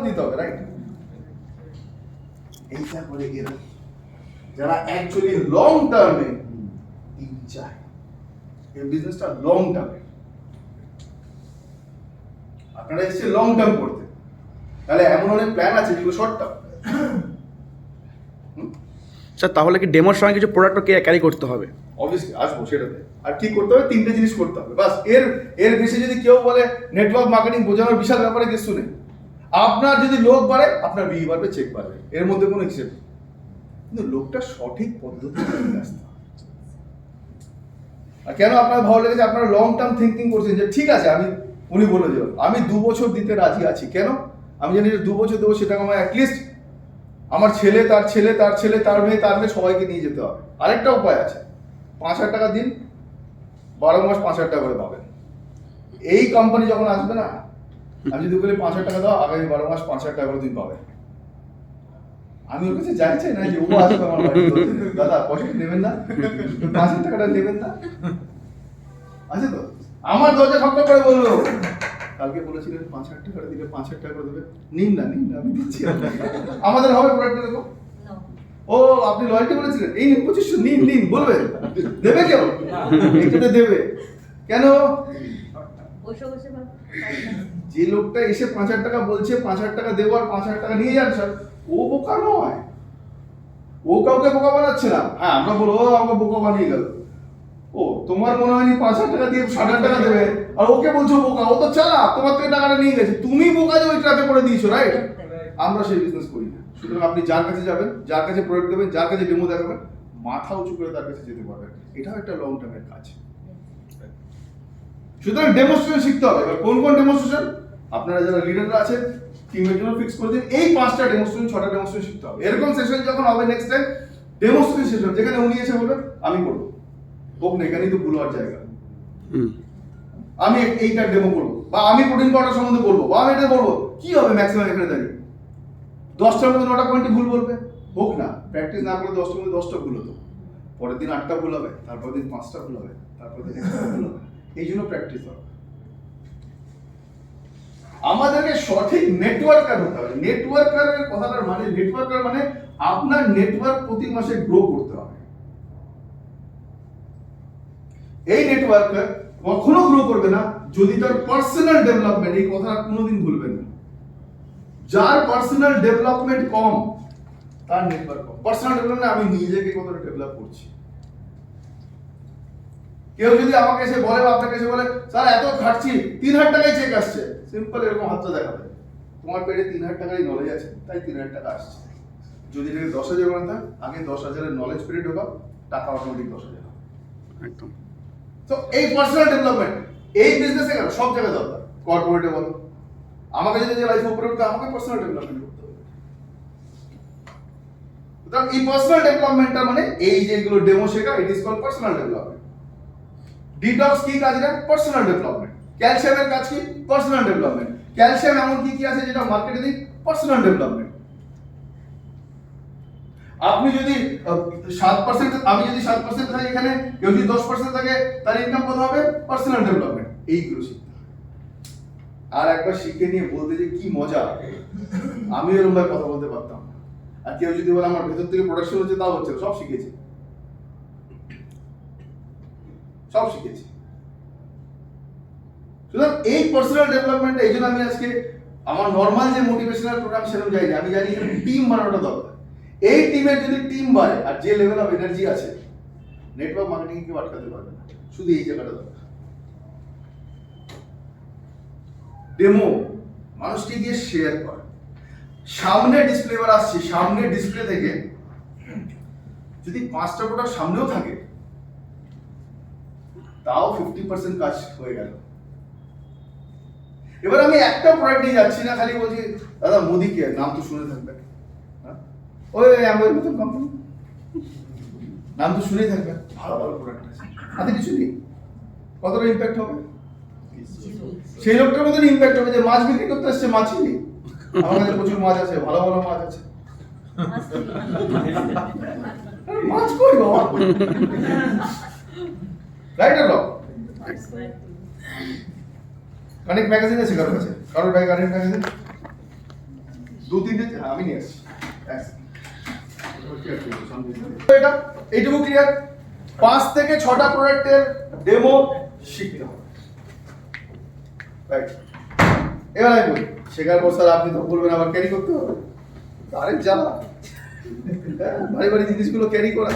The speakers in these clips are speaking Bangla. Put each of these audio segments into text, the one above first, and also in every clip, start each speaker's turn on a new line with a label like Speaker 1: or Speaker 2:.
Speaker 1: দিতে হবে, রাইট? এইটা করে এরা যারা অ্যাকচুয়ালি লং টার্মে চায়, এই বিজনেসটা লং টার্মে, আপনারা এসেছে লং টার্ম করতে, তাহলে এমন অনেক প্ল্যান আছে যেগুলো শর্ট টার্ম।
Speaker 2: স্যার তাহলে কি ডেমোর সঙ্গে কিছু প্রোডাক্টও ক্যারি করতে হবে?
Speaker 1: অবভিয়াসলি আসবো সেটাতে। আর কি করতে হবে? তিনটে জিনিস করতে হবে বাস। এর বেশি যদি কেউ বলে নেটওয়ার্ক মার্কেটিং বোঝানোর বিশাল ব্যাপারে কিছু নেই। আপনার যদি লোক বাড়ে, আপনার বিই বাড়বে, চেক বাড়বে, এর মধ্যে কোনো হিসেব নেই। কিন্তু লোকটা সঠিক পদ্ধতিতে নিয়ে আসতে হবে। আর কেন আপনার ভালো লেগেছে? আপনারা লং টার্ম থিঙ্কিং করছেন যে ঠিক আছে, উনি বলে দিল আমি 2 বছর দিতে রাজি আছি। কেন? আমি জানি যে 2 বছর দেবো, সেটা আমার অ্যাটলিস্ট আমার ছেলে, তার ছেলে, তার ছেলে, তার মেয়ে, তার মেয়ে সবাইকে নিয়ে যেতে হবে। আরেকটা উপায় আছে, 5,000 টাকা দিন, 12 মাস 5,000 টাকা করে পাবেন। এই কোম্পানি যখন আসবে না, আমি যদি বলি 5,000 টাকা দাও, আগামী 12 মাস 5,000 টাকা করে তুমি পাবে। আমি ওর কাছে যাই চাই না যে ও আসবে আমার বাড়িতে, দাদা পয়সা নেবেন না, 5,000 টাকাটা নেবেন না, আছে তো? আমার দরজা ঠকঠক করে বললো, কালকে বলেছিলেন 5,000 টাকা দিলে 5,000 টাকা করে দেবে, নিন না আমি দিচ্ছি। আমাদের হবে প্রোডাক্ট দেখো। ও আপনি লয়্যালটি বলেছিলেন, এই নিন 2500, নিন বলবে, দেবে কেউ? এটাতে দেবে কেন? যে লোকটা এসে 5,000 টাকা বলছে, 5,000 টাকা দেবো আর 5,000 টাকা নিয়ে যান স্যার, ও বোকা নয়, ও কাউকে বোকা বানাচ্ছে না। হ্যাঁ আমরা বলবো আমাকে বোকা বানিয়ে গেল। ও তোমার মনে হয়নি 5,000 টাকা দিয়ে 60,000 টাকা দেবে, আর ওকে বলছো বোকা, ও তো চালাক, তোমার থেকে টাকাটা নিয়ে গেছে, তুমি বোকা যে ওই ট্র্যাপে পড়ে দিয়েছো, রাইট? আমরা সেই বিজনেস করি না। সুতরাং আপনি যার কাছে যাবেন, যার কাছে প্রোডাক্ট দেবেন, যার কাছে ডেমো দেখাবেন, মাথা উঁচু করে তার কাছে যেতে পারবেন। এটাও একটা লং টার্মের কাজ। সুতরাং ডেমোস্ট্রেশন শিখতে হবে। এবার কোন ডেমোস্ট্রেশন? আপনারা যারা লিডাররা আছেন, টিমের জন্য ফিক্স করে দিন, এই 5টা ডেমোস্ট্রেশন, 6টা ডেমোস্ট্রেশন শিখতে হবে। এরকম সেশন যখন হবে নেক্সট টাইম, ডেমোস্ট্রেশন সেশন, যেখানে উনি এসে বলবেন আমি করবো, হোক না, এখানেই তো ভুল হওয়ার জায়গা। আমি এইটার ডেমো করবো, বা আমি প্রোটিন পাউডার সম্বন্ধে বলবো, বা আমি এটা বলবো, কি হবে ম্যাক্সিমাম এখানে দাঁড়িয়ে? 10টার মধ্যে 9টা পয়েন্টে ভুল বলবে, হোক না, প্র্যাকটিস না করলে 10টার মধ্যে 10টা ভুল হতো, পরের দিন 8টা ভুল হবে, তারপর দিন 5টা ভুল হবে, তারপর দিন 1টা ভুল হবে। এই জন্য প্র্যাকটিস হবে। আমাদেরকে সঠিক নেটওয়ার্কার হতে হবে। নেটওয়ার্কারের কথাটার মানে, নেটওয়ার্কার মানে আপনার নেটওয়ার্ক প্রতি মাসে গ্রো করতে হবে। এই নেটওয়ার্কার কখনো গ্রো করবে না যদি তার পার্সোনাল ডেভেলপমেন্ট, এই কথা কোনোদিন ভুলবেন না। যার পার্সোনাল ডেভেলপমেন্ট কম, তার নেটওয়ার্ক কম। পার্সোনাল ডেভেলপমেন্ট আমি নিজেকে কতটা ডেভেলপ করছি। কেউ যদি আমাকে এসে বলে বা আপনাকে এসে বলে স্যার এত খাটছি, 3,000 টাকায় চেক আসছে, সিম্পল এরকম হাতটা দেখাবে, তোমার পেটে 3,000 টাকারই নলেজ আছে, তাই 3,000 টাকা আসছে। যদি এটাকে 10,000 বানাতে, আগে 10,000-এর নলেজ পেটে ঢোকাও, টাকা অটোমেটিক 10,000 হবে।
Speaker 2: একদম।
Speaker 1: তো এই পার্সোনাল ডেভেলপমেন্ট এই বিজনেসে কেন, সব জায়গায় দরকার। কর্পোরেটে বলো, আমাকে যদি যে লাইফ উপরে উঠতে, আমাকে পার্সোনাল ডেভেলপমেন্ট করতে হবে। সুতরাং এই পার্সোনাল ডেভেলপমেন্টটা মানে এই যেগুলো ডেমো শেখা, it is called personal development. Detox কি কাজ? এটা পার্সোনাল ডেভেলপমেন্ট। ক্যালসিয়ামের কাজ কি? Personal development. ক্যালসিয়াম এমন কি আছে যেটা মার্কেটে দিই? Personal development. আপনি যদি 7%, আমি যদি 7% থাকি এখানে, কেউ যদি 10% থাকে, তার ইনকাম কত হবে? Personal development. এইগুলো শিখতে হবে। আর একবার শিখে নিয়ে বলতে যে কি মজা, আমি এরকম ভাবে কথা বলতে পারতাম। আর কেউ যদি বলে আমার ভেতর থেকে প্রোডাকশন হচ্ছে, তাও হচ্ছে, সব শিখেছি, সব শিখেছি। সুতরাং এই পার্সোনাল ডেভেলপমেন্ট, এই জন্য আমি আজকে আমার নর্মাল যে মোটিভেশনাল প্রোগ্রাম সেরকম যাই না। আমি জানি টিম বানানোটা দরকার। এই টিমের যদি টিম বাড়ে আর যে লেভেল অফ এনার্জি আছে, নেটওয়ার্ক মার্কেটিং কেউ আটকাতে পারবে না। শুধু এই জায়গাটা দরকার। ডেমো মানুষকে গিয়ে শেয়ার করে, সামনে ডিসপ্লে এবার আসছে, সামনে ডিসপ্লে থেকে যদি 5টা প্রোডাক্ট সামনেও থাকে, তাও 50% কাজ হয়ে গেল। এবার আমি একটা প্রোডাক্ট নিয়ে যাচ্ছি না, খালি বলছি দাদা মোদি কে, নাম তো শুনে থাকবেন, ওই আমাদের মতন কোম্পানি, নাম তো শুনেই থাকবেন, ভালো ভালো প্রোডাক্ট আছে, হাতে কিছু নেই, কতটা ইম্প্যাক্ট হবে? সেই লোকটার মতন ইম্প্যাক্ট হবে যে মাছ বিক্রি করতে আসছে, মাছই নেই, আমার কাছে প্রচুর মাছ আছে, ভালো ভালো মাছ আছে, মাছ কই বাবা, রাইট আর রং? কানেক্ট ম্যাগাজিন আছে কারোর কাছে? কারোর ভাই কানেক্ট ম্যাগাজিন? 2-3টে আমি নিয়ে আসছি এটা এইটুকু ক্লিয়ার 5 থেকে 6টা প্রোডাক্টের ডেমো শিখতে হবে রাইট এবার আমি বলি শেখার পর স্যার আপনি তো বলবেন আবার ক্যারি করতে হবে আরেক জ্বালা ভারী ভারী জিনিসগুলো ক্যারি করা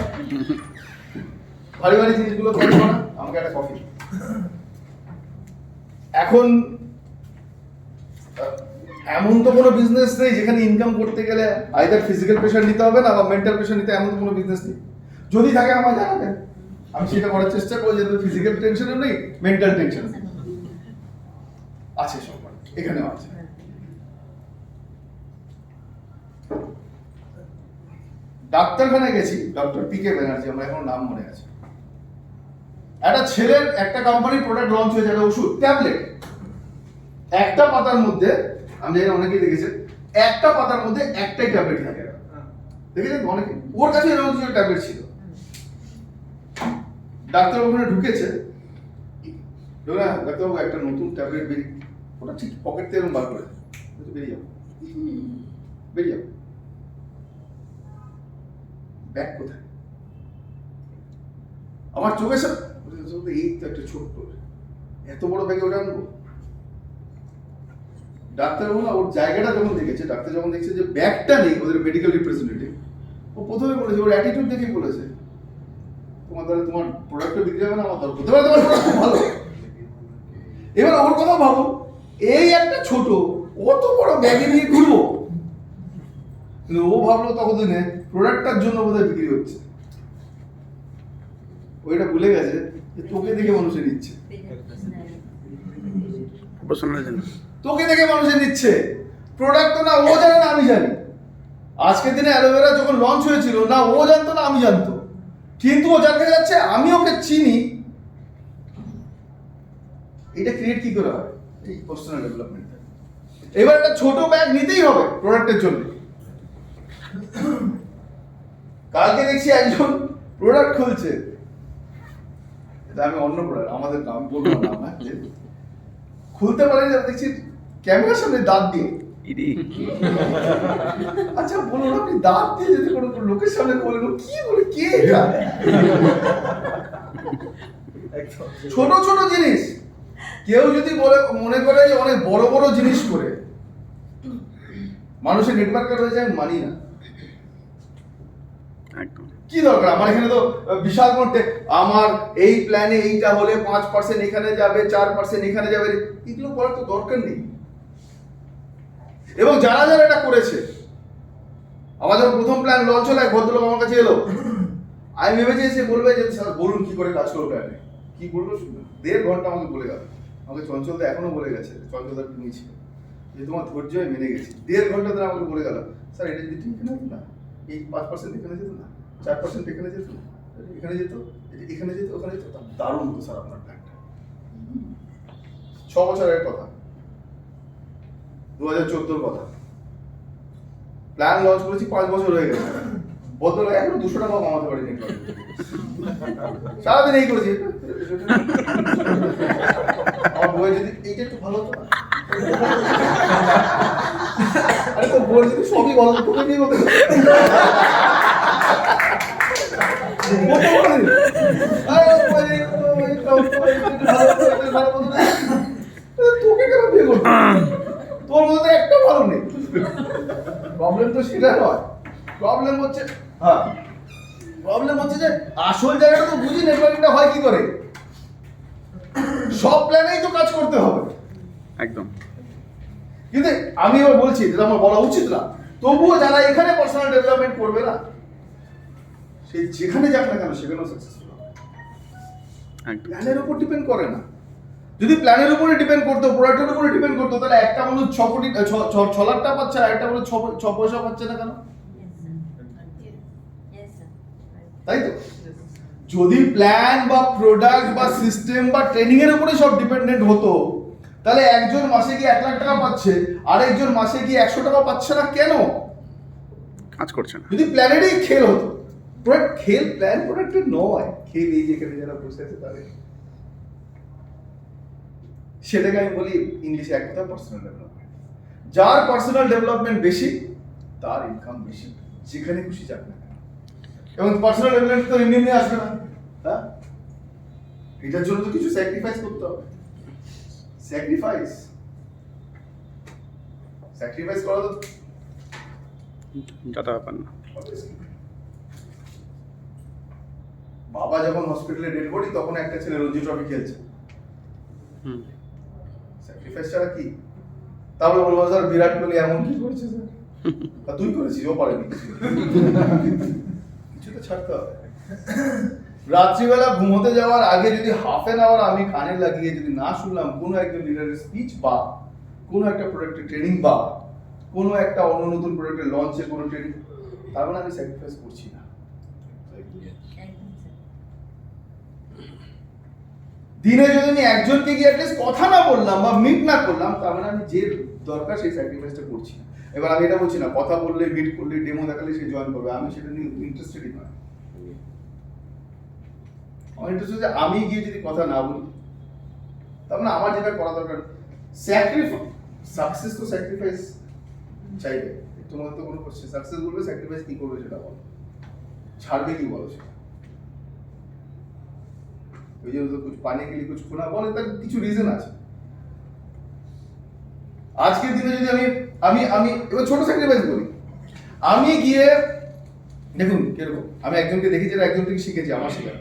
Speaker 1: ভারী ভারী জিনিসগুলো ক্যারি করা আমাকে একটা কফি এখন এমন তো কোনো বিজনেস নেই যেখানে ইনকাম করতে গেলে আইদার ফিজিক্যাল প্রেশার নিতে হবে না বা মেন্টাল প্রেশার নিতে এমন তো কোনো বিজনেস নেই যদি থাকে আমার জানাবেন আমি সেটা করার চেষ্টা করবো যে ফিজিক্যাল টেনশনও নেই মেন্টাল টেনশন আছে সব এখানেও আছে ডাক্তারখানায় গেছি ডক্টর পি.কে. ব্যানার্জি আমার এখন নাম মনে আছে একটা ছেলের একটা কোম্পানির প্রোডাক্ট লঞ্চ হয়েছে একটা ওষুধ ট্যাবলেট একটা পাতার মধ্যে আমি জানি অনেকেই দেখেছেন একটা পাতার মধ্যে একটাই ট্যাবলেট থাকে দেখেছেন অনেকে ওর কাছে এরকম কিছু ট্যাবলেট ছিল ডাক্তার ওখানে ঢুকেছে ডাক্তারবাবু একটা নতুন ট্যাবলেট বেরিয়ে ওটা ঠিক পকেট থেকে এরকম বার করে বেরিয়ে যাবো বেরিয়ে যাবো ব্যাগ কোথায় আমার চোখের সাথে এই তো একটা ছোট্ট এত বড় ব্যাগে ওটা আনবো ডাক্তার বললো ওর জায়গাটা যখন দেখেছে ডাক্তার যখন দেখছে যে ব্যাগটা নেই ওদের মেডিকেল রিপ্রেজেন্টেটিভ ও প্রথমে বলেছে ওর অ্যাটিটিউড দেখেই বলেছে তোমার দ্বারা তোমার প্রোডাক্টটা বিক্রি হবে না আমার দরকার হতে পারে তোমার প্রোডাক্ট ভালো এবার ওর কথা ভাবো এই একটা ছোট অত বড় ব্যাগে নিয়ে ঘুরবো কিন্তু ও ভাবলো তখন দিনে প্রোডাক্টটার জন্য বোধহয় বিক্রি হচ্ছে ওইটা ভুলে গেছে যে তোকে দেখে মানুষে নিচ্ছে তোকে দেখে মানুষে নিচ্ছে প্রোডাক্ট তো না ও জানে না আমি জানি আজকের দিনে অ্যালোভেরা যখন লঞ্চ হয়েছিল না ও জানতো না আমি জানতো কিন্তু ও জানতে যাচ্ছে আমি ওকে চিনি এটা ক্রিয়েট কি করে হয় এই পার্সোনাল ডেভেলপমেন্ট এবার একটা ছোট ব্যাগ নিতেই হবে প্রোডাক্টের জন্য কালকে দেখছি একজন প্রোডাক্ট খুলছে আমি অন্য প্রোডাক্ট আমাদের নাম বলবো না খুলতে পারেন দেখছি ক্যামেরার সামনে দাঁত দিয়ে আচ্ছা বলুন আপনি দাঁত দিয়ে যদি কোনো লোকের সামনে বললেন কি বলে কে এটা ছোট ছোট জিনিস কেউ যদি বলে মনে করে যে অনেক বড় বড় জিনিস করে মানুষের নেটওয়ার্ক রয়েছে আমি মানি না কি দরকার আমার এখানে তো বিশাল কোনটে আমার এই প্ল্যানে এইটা হলে 5% এখানে যাবে 4% এখানে যাবে এগুলো করার তো দরকার নেই এবং যারা যারা এটা করেছে আমাদের প্রথম প্ল্যান লঞ্চ হলো এক ভদ্রলোক আমার কাছে এলো আমি ভেবেছি সে বলবে যে স্যার বলুন কি করে কাজ করবো প্ল্যানে কি বললো 1.5 ঘন্টা আমাকে বলে গেল আমাকে চঞ্চলদা এখনো বলে গেছে চঞ্চলদা নিয়েছিল যে তোমার ধৈর্য আমি মেনে গেছি 1.5 ঘন্টা ধরে আমাকে বলে গেল স্যার এটা যদি ঠিক না এই 5% এখানে যেত না 4% এখানে যেত এখানে যেত এখানে যেত ওখানে যেত দারুণ তো স্যার আপনার প্ল্যানটা 6 বছরের কথা 2014 কথা প্ল্যান লঞ্চ করেছি 5 বছর হয়ে গেছে বদল এখনো 200 টাকা কমাতে পারিনি সারাদিন এই করেছি আমার বই যদি এইটা একটু ভালো হতো আরে তো বই যদি সবই ভালো হতো তোকে নিয়ে বলতে তোকে কেন বিয়ে করবো তোর মধ্যে একটা ভালো নেই প্রবলেম তো সেটা নয় প্রবলেম হচ্ছে প্রবলেম হচ্ছে যে আসল জায়গাটা তো বুঝি নেটওয়ার্কিংটা হয় কি করে সব প্ল্যানেই তো কাজ করতে হবে
Speaker 2: একদম
Speaker 1: কিন্তু আমি এবার বলছি যেটা আমার বলা উচিত না তবুও যারা এখানে পার্সোনাল ডেভেলপমেন্ট করবে না সে যেখানে যাক না কেন সেখানেও সাকসেসফুল হবে প্ল্যানের উপর ডিপেন্ড করে না যদি প্ল্যানের উপরে ডিপেন্ড করতো প্রোডাক্টের উপরে ডিপেন্ড করতো তাহলে একটা মানুষ 6 লাখ টাকা পাচ্ছে আর একটা মানুষ 6 পয়সা পাচ্ছে না কেন তাই তো যদি প্ল্যান বা প্রোডাক্ট বা সিস্টেম বা ট্রেনিং এর উপরে সব ডিপেন্ডেন্ট হতো তাহলে একজন মাসে কি 1 লাখ টাকা পাচ্ছে আর একজন মাসে কি 100 টাকা পাচ্ছে না কেন
Speaker 2: কাজ করছে না
Speaker 1: যদি প্ল্যানেরই খেল হতো প্রোডাক্ট খেল প্ল্যান প্রোডাক্টের নয় খেল এই যেখানে যারা বসে আছে তাদের সেটাকে আমি বলি ইংলিশে এক কথা পার্সোনাল ডেভেলপমেন্ট যার পার্সোনাল ডেভেলপমেন্ট বেশি তার ইনকাম বেশি, যেখানে খুশি যাক না কেন। এবং পার্সোনাল ডেভেলপমেন্ট তো এমনি এমনি আসবে না, হ্যাঁ, এটার জন্য তো কিছু স্যাক্রিফাইস করতে হবে। স্যাক্রিফাইস করা তো
Speaker 2: যত ব্যাপার না।
Speaker 1: বাবা যখন হসপিটালে ডেড বডি, তখন একটা ছেলে রঞ্জি ট্রফি খেলছে,
Speaker 2: হুম।
Speaker 1: স্যাক্রিফাইস ছাড়া কি? তারপরে বলবো স্যার বিরাট কোহলি এমন কি করেছে স্যার, আর তুই করেছিস, ও পারেনি। কিছু তো ছাড়তে হবে। রাত্রিবেলা ঘুমোতে যাওয়ার আগে যদি হাফ এন আওয়ার আমি কানে লাগিয়ে যদি না শুনলাম কোনো একজন লিডারের স্পিচ বা কোনো একটা প্রোডাক্টের ট্রেনিং বা কোনো একটা অন্য নতুন প্রোডাক্টের লঞ্চের কোনো ট্রেনিং, তার মানে আমি স্যাক্রিফাইস করছি না। দিনে যদি আমি একজনকে গিয়ে অ্যাটলিস্ট কথা না বললাম বা মিট না করলাম, তার মানে আমি যে দরকার সেই স্যাক্রিফাইসটা করছি না। এবার আমি এটা বলছি না কথা বললে, মিট করলে, ডেমো দেখালে সে জয়েন করবে, আমি সেটা নিয়ে ইন্টারেস্টেডই নয়। আমার ইন্টারেস্ট হচ্ছে আমি গিয়ে যদি কথা না বলি, তার মানে আমার যেটা করা দরকার, সাকসেস তো স্যাক্রিফাইস চাইবে। তোমার তো কোনো কোশ্চেন, সাকসেস বলবে স্যাক্রিফাইস কি করবে সেটা বলো, ছাড়বে কি বলো সেটা। ওই যে তো কিছু পানি গেলে কিছু খোনা বলে, তার কিছু রিজন আছে। আজকের দিনে যদি আমি আমি এবার ছোট স্যাক্রিফাইস বলি, আমি গিয়ে দেখুন কিরকম, আমি একজনকে দেখি যেটা একজন থেকে শিখেছি, আমার শেখার,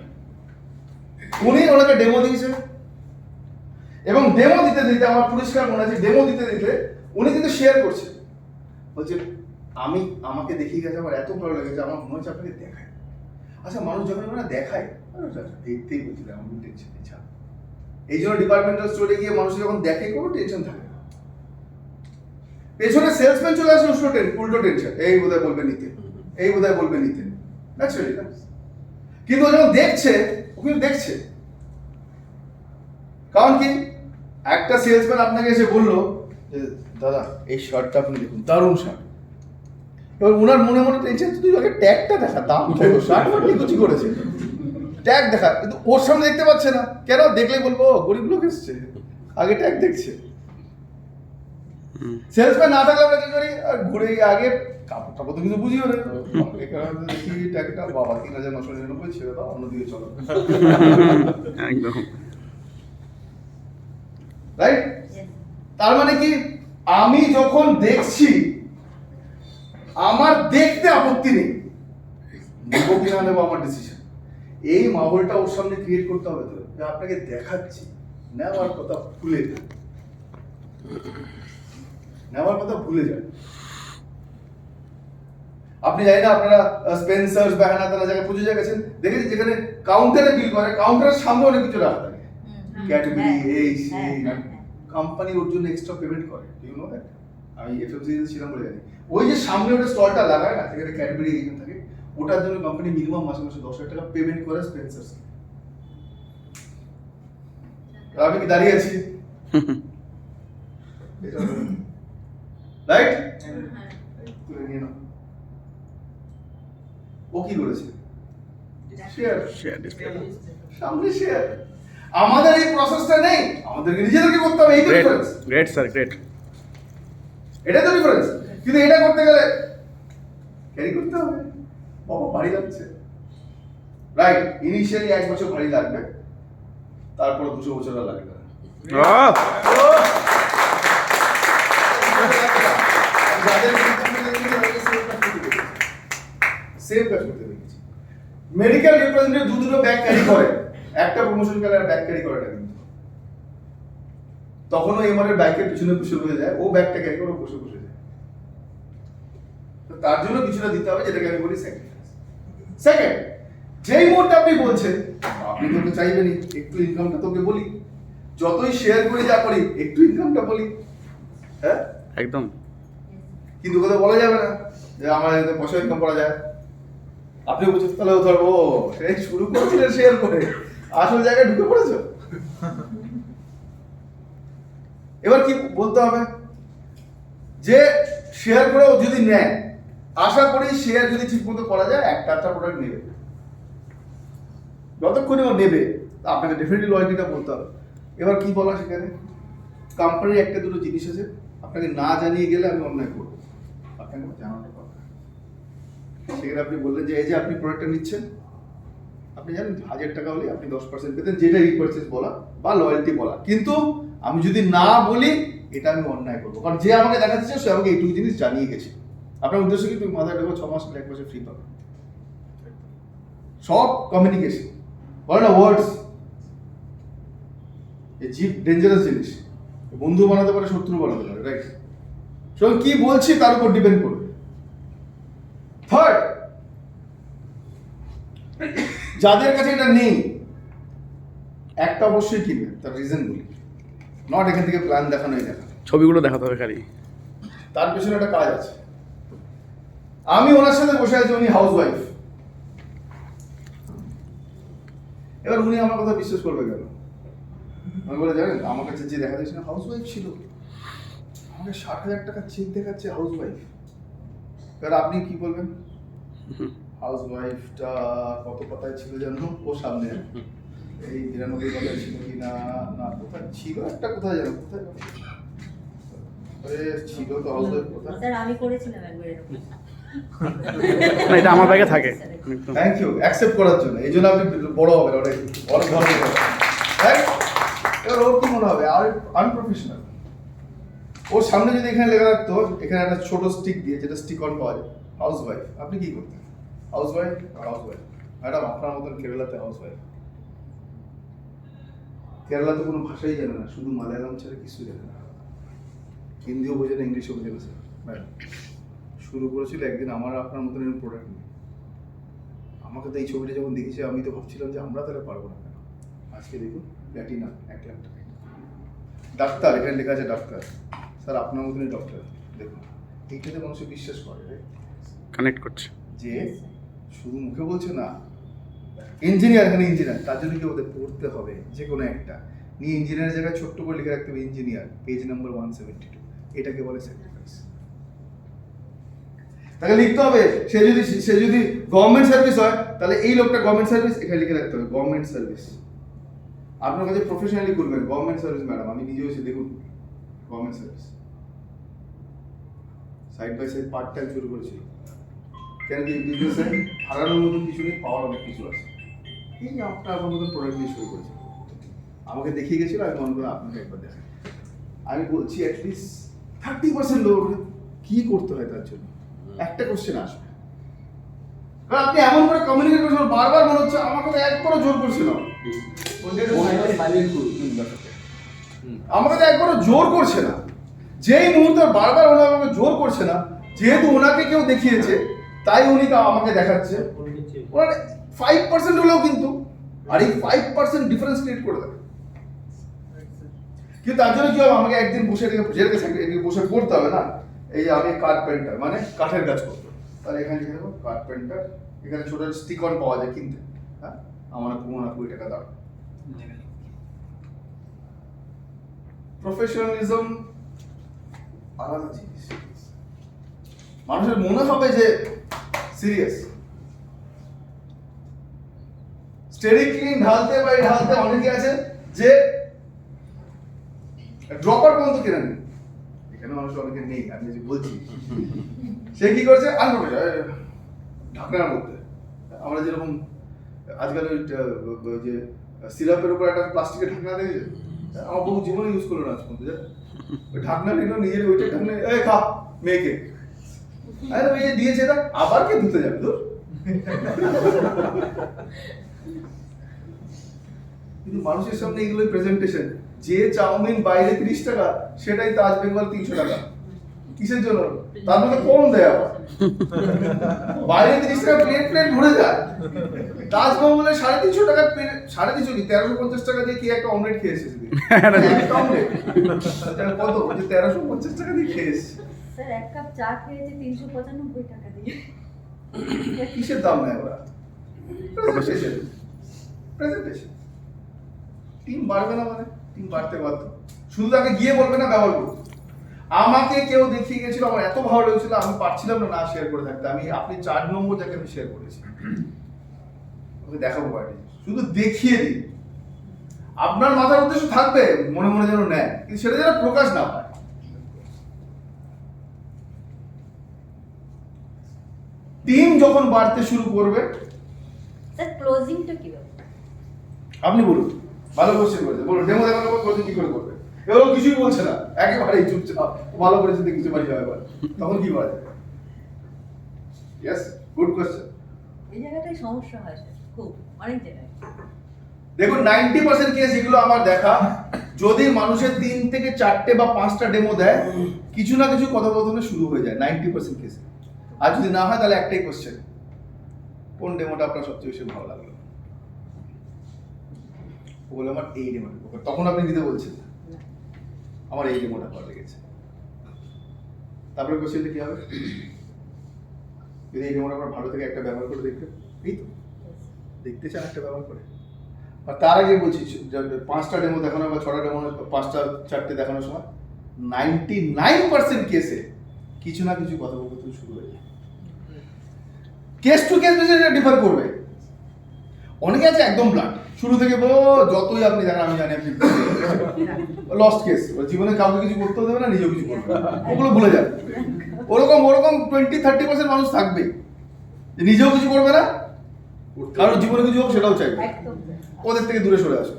Speaker 1: উনি ওনাকে ডেমো দিয়েছে এবং ডেমো দিতে দিতে আমার পরিষ্কার মনে আছে, ডেমো দিতে দিতে উনি কিন্তু শেয়ার করছে, বলছে আমি আমাকে দেখিয়ে গেছে, আমার এত ভালো লেগেছে, আমার মনে হচ্ছে আপনাকে দেখায়। আচ্ছা, মানুষ যখন ওরা দেখায় দেখতেই বলছিল আমার টেনশন ইচ্ছা, এই জন্য ডিপার্টমেন্টাল স্টোরে গিয়ে মানুষ যখন দেখে কোনো টেনশন থাকে না। পেছনে সেলসম্যান চলে আসলে উল্টো টেনশন, এই বোধহয় বলবে নিতে, এই বোধহয় বলবে নিতে, ন্যাচারালি না। কিন্তু ও যখন দেখছে, ও কিন্তু দেখছে, কারণ কি একটা সেলসম্যান আপনাকে এসে বললো যে দাদা এই শার্টটা আপনি দেখুন, দারুণ শার্ট। এবার ওনার মনে মনে টেনশন, তুই আগে ট্যাগটা দেখা, দাম কত, শার্ট মার্ট কিছু করেছে, ট্যাগ দেখা, কিন্তু ওর সামনে দেখতে পাচ্ছে না। কেন? দেখলে বলবো গরিব লোক এসছে, আগে ট্যাগ দেখছে। সেলসম্যান না থাকলে আমরা কি করি, আর ঘুরে আগে কাপড় টাপড় তো কিছু বুঝিও না, দেখি ট্যাগটা, বাবা ৩,৯৯৯ ছেড়ে দাও, অন্যদিকে চলো,
Speaker 2: একদম
Speaker 1: রাইট? তার মানে কি, আমি যখন দেখছি আমার দেখতে আপত্তি নেই, নেবো কি না নেবো আমার ডিসিশন। এই মাহলটা ওর সামনে ক্রিয়েট করতে হবে তো, যে আপনাকে দেখাচ্ছি, নেওয়ার কথা ভুলে যায়, নেওয়ার কথা ভুলে যায়। আপনি জানি না আপনারা স্পেন্সার্স বা হেনাতালা জায়গায় পুজো জায়গা গেছেন, দেখেছি যেখানে কাউন্টারে বিল করে, কাউন্টারের সামনে অনেক কিছু রাখা থাকে, ক্যাটাগরি এই সেই, কোম্পানি ওর জন্য এক্সট্রা পেমেন্ট করে, ইউ নো দ্যাট। আমি এফএমসি ছিলাম বলে জানি, ওই যে সামনে ওটা স্টলটা লাগায় না, সেখানে ক্যাটাগরি এজেন্ট থাকে, ওটার জন্য কোম্পানি মিনিমাম মাসে মাসে 10,000 টাকা পেমেন্ট করে স্পেন্সার্স। আমি কি দাঁড়িয়ে আছি, রাইট? ও কি করেছে, শেয়ার, সামনে শেয়ার। আমাদের এই প্রসেসটা নেই, আমাদেরকে নিজেদেরকে করতে হবে, এই তো ডিফারেন্স।
Speaker 2: গ্রেট স্যার, গ্রেট,
Speaker 1: এটা তো ডিফারেন্স। কিন্তু এটা করতে গেলে ক্যারি করতে হবে, বাবা ভারী লাগছে, রাইট? ইনিশিয়ালি 1 বছর ভারী লাগবে, তারপর 200 বছর আর লাগবে না। সেম কাজ করতে দেখেছি, মেডিকেল রিপ্রেজেন্টেটিভ দুটো ব্যাগ ক্যারি করে, একটা প্রমোশন গেলে আর ব্যাগ ক্যারি করাটা কিন্তু তখনও এমআর এর ব্যাগের পিছনে বসে বসে যায়, ও ব্যাগটা ক্যারি করে বসে বসে যায়। তো তার জন্য কিছুটা দিতে হবে, যেটাকে আমি বলি স্যাক্রিফাইস। সেকেন্ড, যেই মুহূর্তে আপনি বলছেন, আপনি তোকে চাইবেনই একটু ইনকামটা তোকে বলি, যতই শেয়ার করি যা করি একটু ইনকামটা বলি, হ্যাঁ
Speaker 2: একদম।
Speaker 1: কিন্তু কথা বলা যাবে না যে আমার এতে পয়সা ইনকাম করা যায়। আপনি বলছেন তাহলে ধরবো সেই শুরু করেছিলেন শেয়ার করে, আসল জায়গায় ঢুকে পড়েছো। এবার কি বলতে হবে, যে শেয়ার করে যদি নেয়, আশা করি শেয়ার যদি ঠিক মতো করা যায় একটা প্রোডাক্ট নেবে, যতক্ষণে ও নেবে আপনাকে ডেফিনেটলি লয়্যালটিটা বলতে হবে। এবার কি বলা, সেখানে কোম্পানির একটা দুটো জিনিস আছে, আপনাকে না জানিয়ে গেলে আমি অন্যায় করবো, আপনাকে আমার জানানোর কথা। সেখানে আপনি বললেন যে এই যে আপনি প্রোডাক্টটা নিচ্ছেন, আপনি জানেন 1000 টাকা হলে আপনি 10% পেতেন, যেটা রিপারচেস বলা বা লয়্যালটি বলা। কিন্তু আমি যদি না বলি এটা আমি অন্যায় করবো, কারণ যে আমাকে দেখাচ্ছে সে আমাকে এইটুকু জিনিস জানিয়ে গেছে। আপনার উদ্দেশ্য কি তুমি মাথায় ঢোকো 6 মাস 1 বছর ফ্রি পাবে। সব কমিউনিকেশন বলে না, ওয়ার্ডস এই জিপ ডেঞ্জারাস জিনিস, বন্ধু বানাতে পারে শত্রু বানাতে পারে, রাইট? সুতরাং কি বলছি তার উপর ডিপেন্ড করবে। থার্ড, যাদের কাছে এটা নেই একটা অবশ্যই কিনবে, তার রিজন বলি, নট এখান থেকে প্ল্যান দেখানোই দেখানো।
Speaker 2: ছবিগুলো দেখাতে হবে খালি।
Speaker 1: তার পেছনে একটা কাজ আছে। আমি ওনার সাথে বসে আছি, উনি হাউস ওয়াইফ। এবার উনি আমার কথা বিশ্বাস করবে কেন? আমি বলে জানেন আমার কাছে যে দেখা যাচ্ছে না হাউস ওয়াইফ ছিল, আমাকে 60,000 টাকা চেক দেখাচ্ছে হাউস ওয়াইফ। এবার আপনি কি বলবেন? হাউস ওয়াইফটা কত কথায় ছিল জানো? ও সামনে এই 93 কথায় ছিল কি না, না কোথায় ছিল একটা, কোথায় জানো, কোথায় ছিল তো হাউস ওয়াইফ কোথায়?
Speaker 3: স্যার আমি করেছিলাম একবার এরকম।
Speaker 2: না, এটা আমার ব্যাগে থাকে।
Speaker 1: থ্যাংক ইউ অ্যাকসেপ্ট করার জন্য। এই জন্য আপনি বড় হবেন, ওটা অনেক ধরনের রাইট। এবার ওর কি মনে হবে? আর আনপ্রফেশনাল। ওর সামনে যদি এখানে লেখা থাকতো, এখানে একটা ছোট স্টিক দিয়ে, যেটা স্টিক অন পাওয়া যায়, হাউস ওয়াইফ, আপনি কি করতেন? House wife, house wife. Madam আপনার মতন কেরালাতে হাউস ওয়াইফ। কেরালাতে কোনো ভাষাই জানে না, শুধু মালায়ালাম ছাড়া কিছু জানে না, হিন্দিও বোঝে না, ইংলিশও বোঝে না স্যার। ম্যাডাম শুরু করেছিল একদিন আমার আপনার মতন এরকম প্রোডাক্ট নিয়ে। আমাকে তো এই ছবিটা যখন দেখেছি আমি তো ভাবছিলাম যে আমরা তাহলে পারবো না কেন। আজকে দেখুন প্ল্যাটিনাম 1 লাখ টাকা। ডাক্তার, এখানে লেখা আছে ডাক্তার। স্যার আপনার মতনই ডক্টর। দেখুন এইটাতে মানুষের বিশ্বাস করে
Speaker 2: কানেক্ট করছে
Speaker 1: যে শুধু মুখে বলছে না। ইঞ্জিনিয়ার, এখানে ইঞ্জিনিয়ার, তার জন্য কি ওদের পড়তে হবে যে কোনো একটা নিয়ে ইঞ্জিনিয়ারের জায়গায় ছোট্ট করে লিখে রাখতে হবে ইঞ্জিনিয়ার, পেজ নাম্বার 172। এটাকে বলে স্যাক্রিফাইস। তাকে লিখতে হবে, সে যদি গভর্নমেন্ট সার্ভিস হয় তাহলে এই লোকটা গভর্নমেন্ট সার্ভিস, এখানে লিখে রাখতে হবে গভর্নমেন্ট সার্ভিস। আপনার কাছে প্রফেশনালি করবেন গভর্নমেন্ট সার্ভিস। ম্যাডাম আমি নিজেও এসে দেখুন government service, side by side part time শুরু করেছিল। কেন কি বিজনেসে হারানোর মতন কিছু নেই, পাওয়ার অনেক কিছু আছে। এই যে আপনার মতন প্রোডাক্ট নিয়ে শুরু করেছিল, আমাকে দেখিয়ে গেছিল, আমি মনে করি আপনাকে একবার দেখেন। আমি বলছি অ্যাটলিস্ট 30% লোক কি করতে হয় তার জন্য একটা কোশ্চেন আসবে। কারণ আপনি এমন করে কমিউনিকেট করছেন, বারবার মনে হচ্ছে আমাকে তো একবারও জোর করছিল, আমাকে তো একবারও জোর করছে না। যেই মুহূর্তে বারবার ওনার আমাকে জোর করছে না, যেহেতু ওনাকে কেউ দেখিয়েছে তাই উনি আমাকে দেখাচ্ছে। ওনার 5% হলেও কিন্তু, আর এই 5% ডিফারেন্স ক্রিয়েট করে দেবে। কিন্তু তার জন্য কি হবে, আমাকে একদিন বসে বসে পড়তে হবে না। এই যে আমি কার্পেন্টার, মানে কাঠের কাজ করতো, তাহলে এখানে লিখে দেবো কার্পেন্টার। এখানে ছোট স্টিক অন পাওয়া যায় কিনতে, হ্যাঁ আমার 20 টাকা দাম। প্রফেশনালিজম আলাদা জিনিস, মানুষের মনে হবে যে সিরিয়াস। স্টেরিক ক্লিন ঢালতে বা ঢালতে অনেকে আছে যে ড্রপার পর্যন্ত কেনা নেই। এখানে মানুষ অনেকে নেই, আমি যে বলছি সে কি করছে ঢাকনার মধ্যে। আমরা যেরকম আজকাল ওই যে সিরাপের উপর একটা প্লাস্টিকের ঢাকনা দেখেছে, আমার বহু জীবনে ইউজ করলো না আজ পর্যন্ত। ওই ঢাকনা নিল নিজের, ওইটা ঢাকনা এই খা মেয়েকে, আরে ওই যে দিয়েছে না, আবার কে ধুতে যাবে তোর? কিন্তু মানুষের সামনে এগুলোই প্রেজেন্টেশন। যে চাউমিন বাইরে 30 টাকা, সেটাই তাজ বেঙ্গল 300 টাকা। কিসের জন্য? তার মধ্যে কম দেয় আবার। বাইরে 30 টাকা প্লেট ভরে যায়, তাজ বেঙ্গলে 350 টাকা, 350 কি 1350 টাকা দিয়ে কি একটা অমলেট খেয়েছে সেদিন। একটা অমলেট কত? 1350 টাকা দিয়ে খেয়েছে
Speaker 3: স্যার। এক কাপ চা খেয়েছে 395 টাকা দিয়ে।
Speaker 1: কিসের দাম নেয় ওরা? প্রেজেন্টেশন। টিম বাড়বে না মানে টিম বাড়তে বাধ্য। শুধু তাকে গিয়ে বলবে না, ব্যবহার করবে। আমাকে কেউ দেখিয়ে গেছিল, আমার এত ভালো লেগেছিল, আমি পারছিলাম না শেয়ার করে থাকতে। আপনি 4 নম্বর যাকে আমি শেয়ার করেছি, ওকে দেখাবো বাড়ি, শুধু দেখিয়ে দিই। আপনার মাথার উদ্দেশ্য থাকবে মনে মনে যেন নেয়, কিন্তু সেটা যেন প্রকাশ না পায়। টিম যখন বাড়তে শুরু করবে,
Speaker 3: স্যার ক্লোজিংটা কিভাবে?
Speaker 1: আপনি বলুন, ভালো কোশ্চেন করেছে, বলুন ডেমো দেখানোর পর ক্লোজিং কি করে করবে? এগুলো কিছুই বলছে না, একেবারেই চুপচাপ, ভালো করেছে দেখতে পারি এবার, তখন কি করা যায়? Yes, good question.
Speaker 3: এই জায়গাটাই সমস্যা হয় স্যার, খুব অনেক জায়গায়।
Speaker 1: দেখুন 90% কেস এগুলো আমার দেখা, যদি মানুষের 3 থেকে 4টে বা 5টা ডেমো দেয়, কিছু না কিছু কথোপকথনে শুরু হয়ে যায় 90% কেসে। আর যদি না হয় তাহলে একটাই কোশ্চেন, কোন ডেমোটা আপনার সবচেয়ে বেশি ভালো লাগলো? ও বলে আমার এই ডেমোটা, তখন আপনি দিতে বলছেন না, আমার এই ডেমোটা ভালো লেগেছে। তারপরে কোশ্চেনটা কি হবে? যদি এই ডেমোটা আপনার ভালো থেকে একটা ব্যবহার করে দেখতে, এই তো দেখতে চান একটা ব্যবহার করে। আর তার আগে বলছি, 5টা ডেমো দেখানো বা 6টা ডেমো, 5টা 4টে দেখানোর সময় 99% কেসে কিছু না কিছু কথোপকথন শুরু হয়ে যায়। কেস টু কেস বেসিস এটা ডিফার করবে। অনেকে আছে একদম ব্লান্ট, শুরু থেকে যতই আপনি দেখেন, আমি জানি আপনি লস্ট কেস, জীবনে কাউকে কিছু করতে দেবে না, নিজেও কিছু করবে না, ওগুলো ভুলে যাবে। ওরকম 20-30% মানুষ থাকবে যে নিজেও কিছু করবে না, কারণ জীবনে কিছু হোক সেটাও চাইবে,
Speaker 3: একদম
Speaker 1: ওদের থেকে দূরে সরে আসো।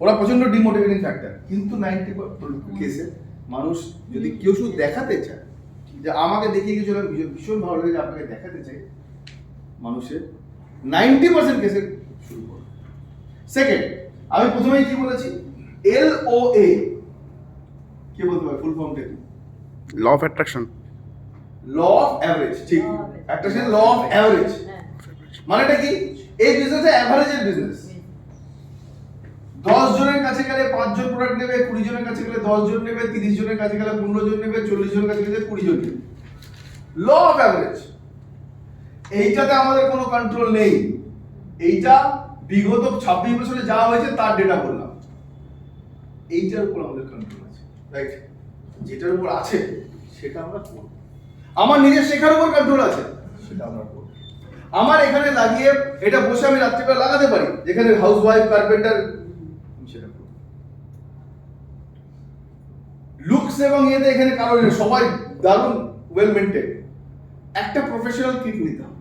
Speaker 1: ওরা প্রচন্ড ডিমোটিভেটিং ফ্যাক্টর। কিন্তু 90% কেসে মানুষ যদি কেউ শুধু দেখাতে চায় যে আমাকে দেখিয়ে কিছু ভীষণ ভালো লাগে, আপনাকে দেখাতে চাই, মানুষের 90% কেসে শুরু করবে। সেকেন্ড, আমি প্রথমেই কি বলেছি, LOA কে বলতে পারে, ফুল ফর্মটা কি?
Speaker 2: Law of attraction.
Speaker 1: Law of average, ঠিক,
Speaker 3: Law of average.
Speaker 1: একটা ল অফ অ্যাভারেজ।
Speaker 3: হ্যাঁ।
Speaker 1: মানেটা কি? এই বিজনেসে অ্যাভারেজের বিজনেস। 10 জনের কাছে গেলে 5 জন প্রোডাক্ট নেবে, 20 জনের কাছে গেলে 10 জন নেবে, 30 জনের কাছে গেলে 15 জন নেবে, 40 জনের কাছে গেলে 20 জন নেবে। ল অফ অ্যাভারেজ, এইটাতে আমাদের কোনো কন্ট্রোল নেই। এইটা বিগত 26 বছরে যা হয়েছে তার ডেটা বললাম, এইটার উপর আমাদের কন্ট্রোল আছে, রাইট? যেটার উপর আছে সেটা আমরা করব। আমার নিজের শেখার উপর কন্ট্রোল আছে, সেটা আমরা করব। আমার এখানে লাগিয়ে এটা বসে আমি রাত্রিবেলা লাগাতে পারি, যেখানে হাউস ওয়াইফ, কার্পেন্টার, সেটা করব। লুকস এবং এতে এখানে কারণ সবাই দারুণ ওয়েল মেইনটেইন, একটা প্রফেশনাল কিট নিতে হবে।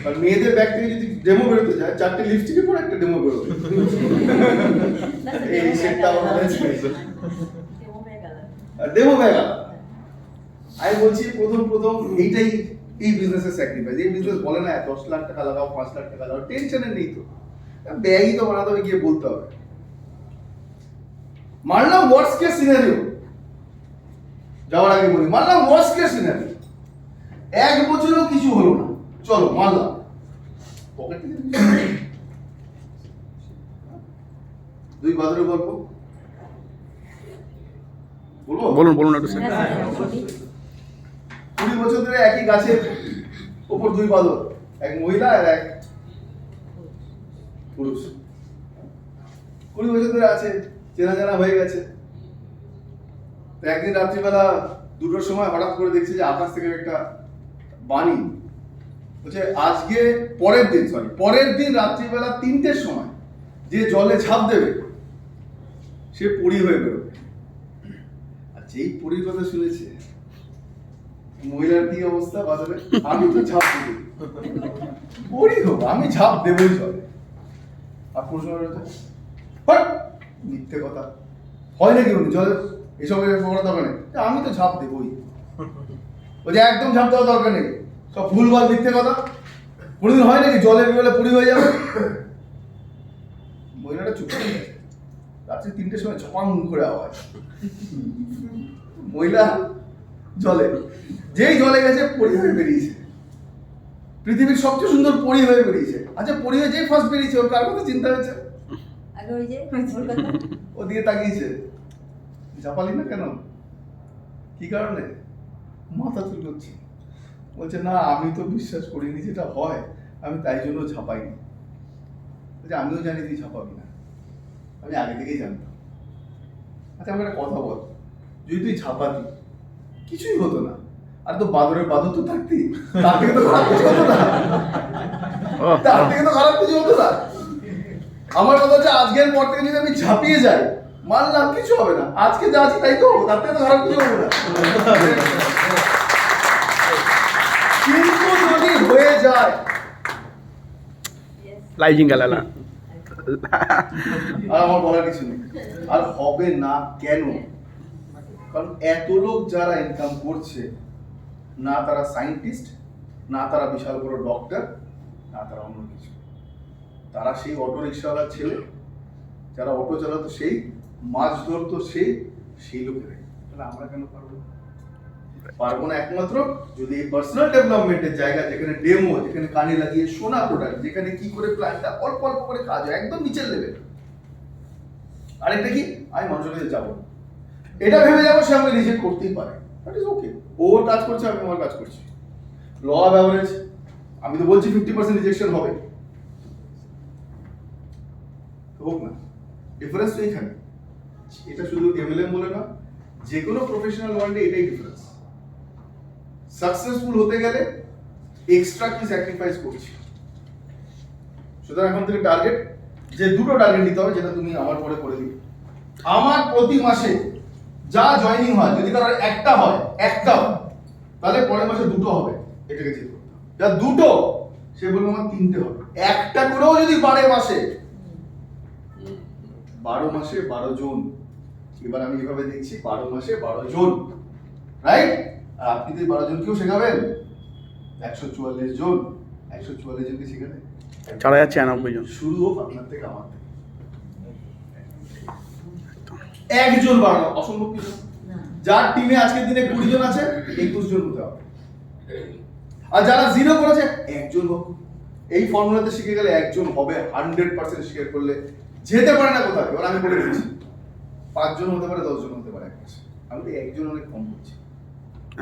Speaker 1: আর মেয়েদের ব্যাগ থেকে যদি ডেমো বেরোতে যায়, 4টে লিপস্টিকের পর একটা ডেমো বেরোবে। এই সেটটা আমাদের
Speaker 3: ডেমো ব্যাগ আলাদা।
Speaker 1: ডেমো ব্যাগ আলাদা। আমি বলছি প্রথম এইটাই এই বিজনেসের স্যাক্রিফাইস। এই বিজনেস বলে না 10 লাখ টাকা লাগাও, 5 লাখ টাকা লাগাও, টেনশনের নেই তো, ব্যাগই তো বানাতে হবে, গিয়ে বলতে হবে। মানলাম ওয়ার্স্ট কেস সিনারিও, যাওয়ার আগে বলি, মানলাম ওয়ার্স্ট কেস সিনারিও, 1 বছরেও কিছু হলো না, চলো মানলাম, পকেট থেকে দুই বাদরের গল্প বলবো?
Speaker 2: বলুন একটু স্যার।
Speaker 3: হ্যাঁ, স্যার, বলি।
Speaker 1: 20 বছর ধরে একই গাছের উপর দুই বাদর, এক মহিলা আর এক পুরুষ। 20 বছর ধরে আছে, চেনা জানা হয়ে গেছে। তো একদিন রাত্রিবেলা 2টোর সময় হঠাৎ করে দেখছে যে আকাশ থেকে একটা বাণী বলছে, আজকে পরের দিন রাত্রিবেলা 3টের সময় যে জলে ঝাঁপ দেবে সে পরী হয়ে বেরোবে। আর যেই পরীর কথা শুনেছে, মহিলার কি অবস্থা বাজারে, আমি তো ঝাঁপ দেব, পরী হোক আমি ঝাঁপ দেবই জলে। আর প্রশ্ন হচ্ছে, মিথ্যে কথা, হয় নাকি উনি জলে এসব করার দরকার নেই, আমি তো ঝাঁপ দেবই। ওই যে একদম ঝাঁপ দেওয়ার দরকার নেই, সব ভুলভাল মিথ্যে কথা। কোনোদিন হয় নাকি জলে বেরোলে পুরি হয়ে যাবে? মহিলাটা চুপ করে গেছে। রাত্রি 3টের সময় ঝপাং করে আওয়াজ, মহিলা জলে, যেই জলে গেছে পরি হয়ে বেরিয়েছে, পৃথিবীর সবচেয়ে সুন্দর পরি হয়ে বেরিয়েছে। আচ্ছা, পরি হয়ে যেই ফার্স্ট বেরিয়েছে, ওর কার কথা চিন্তা হয়েছে?
Speaker 3: আগে ওই যে ওর কথা।
Speaker 1: ও দিয়ে তাকিয়েছে, ঝাপালি না কেন, কি কারণে? মাথা চুলকোচ্ছে, বলছে না আমি তো বিশ্বাস করিনি যেটা হয়, আমি তাই জন্য ঝাঁপাইনি। বলছে আমিও জানি তুই ঝাঁপাবি না, আমি আগে থেকেই জানতাম। আচ্ছা আমার একটা কথা বল, যদি তুই ঝাঁপাতি কিছুই হতো না, আর তো বাদরের বাদর তো থাকতি, তার থেকে তো খারাপ কিছু হতো না, তার থেকে তো খারাপ কিছু হতো না। আমার কথা হচ্ছে আজকের পর থেকে যদি আমি ঝাঁপিয়ে যাই, মানলাম, কিছু হবে না, আজকে যা আছি তাই তো, তার থেকে তো খারাপ কিছু হবে না। কিন্তু যদি হয়ে যায়,
Speaker 2: লাইজিং গালালা
Speaker 1: আর আমার বলার কিছু নেই। আর হবে না কেন? কারণ এত লোক যারা ইনকাম করছে, না তারা সায়েন্টিস্ট, না তারা বিশাল বড় ডক্টর, না তারা অন্য কিছু, তারা সেই অটো রিক্সাওয়ালার ছেলে, যারা অটো চালাতো সেই, মাছ ধরতো সেই লোকেরাই। তাহলে আমরা কেন পারবো না? পারবো না একমাত্র যদি এই পার্সোনাল ডেভেলপমেন্টের জায়গা, যেখানে ডেমো, যেখানে কানে লাগিয়ে শোনা প্রোডাক্ট, যেখানে কি করে প্ল্যানটা অল্প অল্প করে কাজ হয়, একদম নিচের লেভেল। আরেকটা কি, আমি মানুষের কাছে যাবো, এটা ভেবে যাবো সে আমাকে রিজেক্ট করতেই পারে, দ্যাট ইজ ওকে। ও ওর কাজ করছে, আমি আমার কাজ করছি। ল অফ অ্যাভারেজ, আমি তো বলছি 50% রিজেকশন হবে, হোক না, ডিফারেন্স তো এইখানে। এটা শুধু এমএলএম বলে না, যে কোনো প্রফেশনাল ওয়ার্ল্ডে এটাই ডিফারেন্স। সাকসেসফুল হতে গেলে এক্সট্রা কি স্যাক্রিফাইস করছি। সুতরাং এখন থেকে টার্গেট, যে দুটো টার্গেট নিতে হবে, যেটা তুমি আমার পরে করে দিবে। আমার প্রতি মাসে যা জয়েনিং হয়, যদি কারোর একটা হয়, তাহলে পরের মাসে দুটো হবে, এটাকে চেক করতে হবে। যা দুটো, সে বলবে আমার তিনটে হবে। একটা করেও যদি বাড়ে মাসে, 12 মাসে 12 জন। এবার আমি এভাবে দেখছি, 12 মাসে 12 জন, রাইট? আর আপনি তো 12 জনকেও শেখাবেন, 144 জন, 144 জনকে শেখাবেন,
Speaker 2: 4096 জন।
Speaker 1: শুরু হোক আপনার থেকে, আমার থেকে। একজন বাড়ানো অসম্ভব কিছু না। যার টিমে আজকের দিনে 20 জন আছে, 21 জন হতে হবে। আর যারা জিরো করেছে, একজন হোক। এই ফর্মুলাতে শিখে গেলে একজন হবে, 100% শেয়ার করলে যেতে পারে না কোথাও। এবার আমি বলে দিচ্ছি, 5 জন হতে পারে, 10 জন হতে পারে এক মাসে। আমি তো একজন অনেক কম করছি।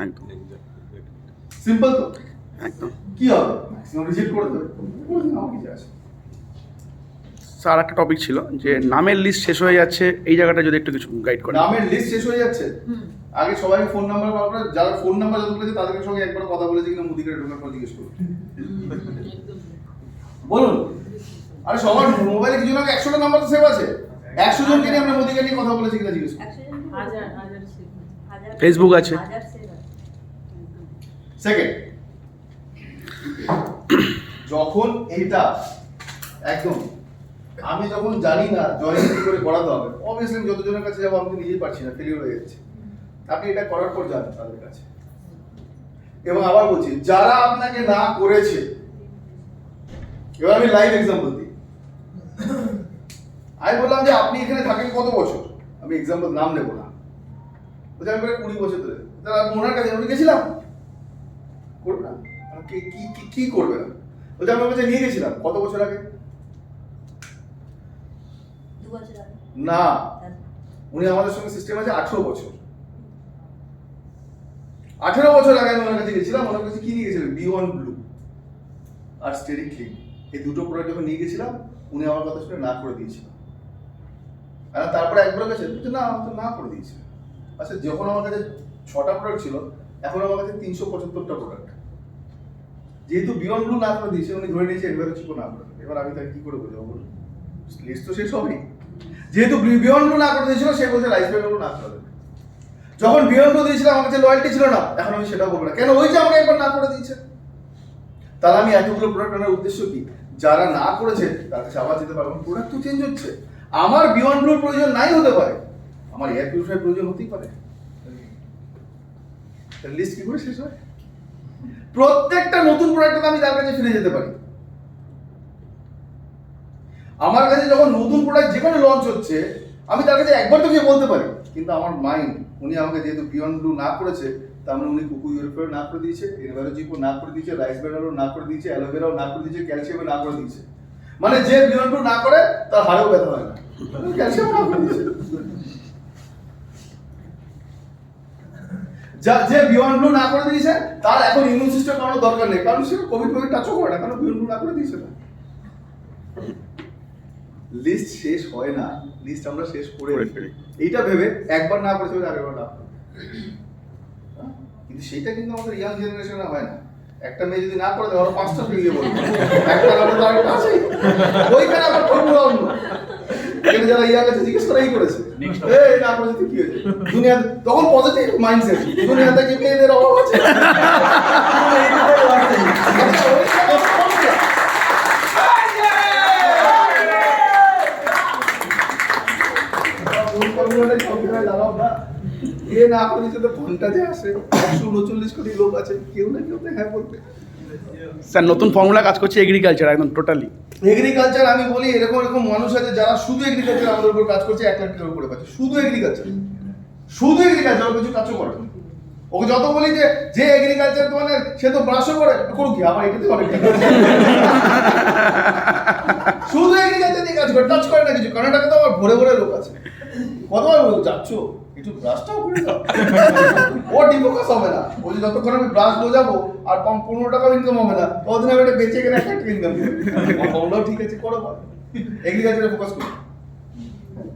Speaker 2: একদম
Speaker 1: সিম্পল তো,
Speaker 2: একদম।
Speaker 1: কি হবে? ম্যাক্সিমাম রিজেক্ট করে দেবে, আমার কি যায় আসে?
Speaker 2: স্যার একটা টপিক ছিল যে নামের লিস্ট শেষ হয়ে যাচ্ছে, এই জায়গাটা যদি একটু কিছু গাইড করেন।
Speaker 1: নামের লিস্ট শেষ হয়ে যাচ্ছে, আগে সবাই ফোন নাম্বার বার করে, যারা ফোন নাম্বার যত বলেছে তাদের সঙ্গে একবার কথা বলেছে কিনা মুদিকে ঢোকার পর জিজ্ঞেস করুন। বলুন, আরে সবার মোবাইলে কিছু না 100টা নাম্বার তো সেভ আছে, 100 জনকে নিয়ে আমরা মোদিকে নিয়ে কথা বলেছি কিনা জিজ্ঞেস করুন।
Speaker 2: ফেসবুক আছে।
Speaker 1: সেকেন্ড, যখন এইটা একদম আমি যখন জানি না জয়েন কি করে করাতে হবে, অবভিয়াসলি আমি যতজনের কাছে যাবো আমি তো নিজেই পারছি না, ফেলিওর হয়ে যাচ্ছে। আপনি এটা করার পর যান তাদের কাছে, এবং আবার বলছি, যারা আপনাকে না করেছে, এবার আমি লাইভ এক্সাম্পল দিই। আমি বললাম যে আপনি এখানে থাকেন কত বছর, আমি এক্সাম্পল নাম নেব না, বলছি আমি প্রায় 20 বছর ধরে। ওনার কাছে আমি গেছিলাম, করবে না, কি করবে না? বলছি আমার কাছে নিয়ে গেছিলাম কত বছর আগে?
Speaker 3: 2 বছর আগে
Speaker 1: না, উনি আমাদের সঙ্গে সিস্টেম আছে 18 বছর। 18 বছর আগে আমি ওনার কাছে গেছিলাম। ওনার কাছে কি নিয়ে গেছিলেন? বিয়ন্ড ব্লু আর স্টেরিক ক্লিন, এই দুটো প্রোডাক্ট যখন নিয়ে গেছিলাম, উনি আমার কথা শুনে না করে দিয়েছিল। আর তারপরে একবার কাছে না, আমার তো না করে দিয়েছে। আচ্ছা, যখন আমার কাছে 6টা প্রোডাক্ট ছিল, এখন আমার কাছে 375টা প্রোডাক্ট। যেহেতু বিয়ন্ড ব্লু না করে দিয়েছে, উনি ধরে নিয়েছে এবার চিপো না করে। এবার আমি তাকে কি করে বোঝাবো বলুন? লিস্ট তো শেষ হবেই। যেহেতু বিয়ন্ড ব্লু না করে দিয়েছিল, সে বলছে রাইস ব্লু না করে দেবে। যখন বিয়ন্ড ব্লু দিয়েছিলাম, আমার কাছে লয়্যালটি ছিল না, এখন আমি সেটাও বলবো না। কেন? ওই যে আমাকে একবার না করে দিয়েছে। তাহলে আমি এতগুলো প্রোডাক্ট আনার উদ্দেশ্য কি? যারা না করেছে তার কাছে আবার যেতে পারবো। প্রোডাক্ট তো চেঞ্জ হচ্ছে। আমার বিয়ন্ড ব্লুর প্রয়োজন নাই হতে পারে, আমার এয়ার পিউরিফায়ার প্রয়োজন হতেই পারে। লিস্ট কি করে শেষ হয়? প্রত্যেকটা নতুন প্রোডাক্টে আমি তার কাছে ফিরে যেতে পারি। আমার কাছে যখন নতুন প্রোডাক্ট যে কোনো লঞ্চ হচ্ছে, আমি তার কাছে একবার তো গিয়ে বলতে পারি। কিন্তু আমার মাইন্ড, উনি আমাকে যেহেতু বিয়ন্ড ব্লু না করেছে, তার মানে উনি কুকু ইউরিফায়ার না করে দিয়েছে, এনভারোজিপো না করে দিয়েছে, রাইস ব্র্যান্ডারও না করে দিয়েছে, অ্যালোভেরাও না করে দিয়েছে, ক্যালসিয়ামও না করে দিয়েছে। মানে যে বিয়ন্ড ব্লু না করে তার হাড়েও ব্যথা হয় না, ক্যালসিয়াম না করে দিয়েছে। যে বিয়ন্ড ব্লু না করে দিয়েছে, তার এখন ইমিউন সিস্টেম বানানোর দরকার নেই, কারণ সে কোভিড টাচও করে না, কারণ বিয়ন্ড ব্লু না করে দিয়েছে না। লিস্ট শেষ হয় না, লিস্ট আমরা শেষ করে ফেলি। এইটা ভেবে একবার না করেছে আগেরবার না। কিন্তু সেটা কিন্তু আমাদের ইয়াং জেনারেশনে হয় না। একটা মেয়ে যদি না করে দেয়, আরো 5টা ফিরিয়ে বলবে, একটা না করে আরেকটা আছে, ওইখানে আবার ফর্মুলা অন্য। এখানে যারা ইয়া গেছে জিজ্ঞেস করা এই করেছে এই না করেছে তো কি হয়েছে দুনিয়া তখন পজিটিভ মাইন্ডসেট দুনিয়াতে কি মেয়েদের অভাব আছে এ না করেছে তো ফোনটা যে আসে 139 কোটি লোক আছে কেউ না কেউ তো হ্যাঁ বলবে
Speaker 2: স্যার নতুন ফর্মুলা কাজ করছে এগ্রিকালচার একদম টোটালি।
Speaker 1: এগ্রিকালচার আমি বলি এরকম এরকম মানুষ আছে যারা শুধু এগ্রিকালচার আমাদের উপর কাজ করছে 1 লাখ টাকার উপরে পাচ্ছে শুধু এগ্রিকালচার কিছু কাজও করে না। ওকে যত বলি যে এগ্রিকালচার তো মানে সে তো ব্রাশও করে করুক কি আমার এটাতে অনেক টাকা আছে। শুধু এগ্রিকালচার দিয়ে কাজ করে টাচ করে না কিছু কর্ণাটকে তো আমার ভরে ভরে লোক আছে কতবার বলবো যাচ্ছ একটু ব্রাশটাও করে দাও ও ডিফোকাস হবে না ও যে যতক্ষণ আমি ব্রাশ বোঝাবো আর 15 টাকাও ইনকাম হবে না ততদিন আমি এটা বেঁচে গেলে একটা ইনকাম করবো ঠিক আছে করো এগ্রিকালচারে ফোকাস করো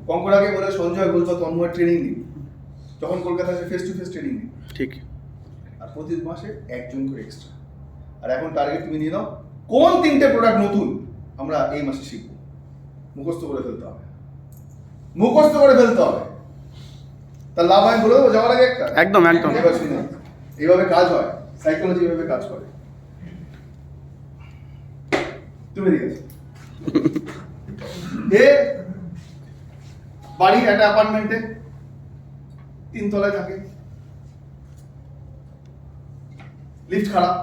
Speaker 1: কঙ্কর আগে বলে সঞ্জয় বলতো তন্ময় ট্রেনিং দিই যখন কলকাতা আসে ফেস টু ফেস ট্রেনিং দিই
Speaker 2: ঠিক।
Speaker 1: আর প্রতি মাসে একজন করে এক্সট্রা আর এখন টার্গেট তুমি নিয়ে নাও কোন 3টে প্রোডাক্ট নতুন আমরা এই মাসে শিখবো মুখস্থ করে ফেলতে হবে তার লাভ আমি বলে দেবো যাওয়ার আগে একটা
Speaker 2: একদম একদম।
Speaker 1: এবার শুনে এইভাবে কাজ হয় সাইকোলজি এইভাবে কাজ করে তুমি দেখেছো এ বাড়ির একটা অ্যাপার্টমেন্টে 3 তলায় থাকে লিফট খারাপ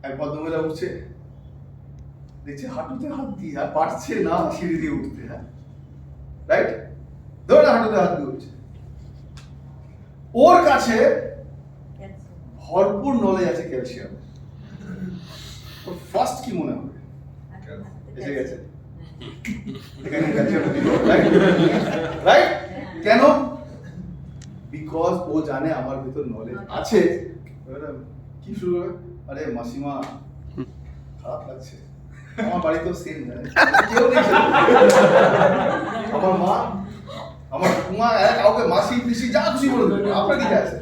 Speaker 1: এক ভদ্রমহিলা উঠছে দেখছে হাঁটুতে হাত দিয়ে আর পারছে না সিঁড়ি দিয়ে উঠতে হ্যাঁ রাইট ধরে হাঁটুতে হাত দিয়ে উঠছে ওর কাছে ভরপুর নলেজ আছে ক্যালসিয়াম ওর ফার্স্ট কি মনে হবে এসে গেছে এখানে ক্যালসিয়াম রাইট কেন বিকজ ও জানে আমার ভিতর নলেজ আছে কি শুরু হবে আরে মাসিমা খারাপ লাগছে আমার বাড়িতেও সেম কেউ নেই আমার মা আমার কুমা কাউকে মাসি পিসি যা খুশি বলুন আপনার কি আছে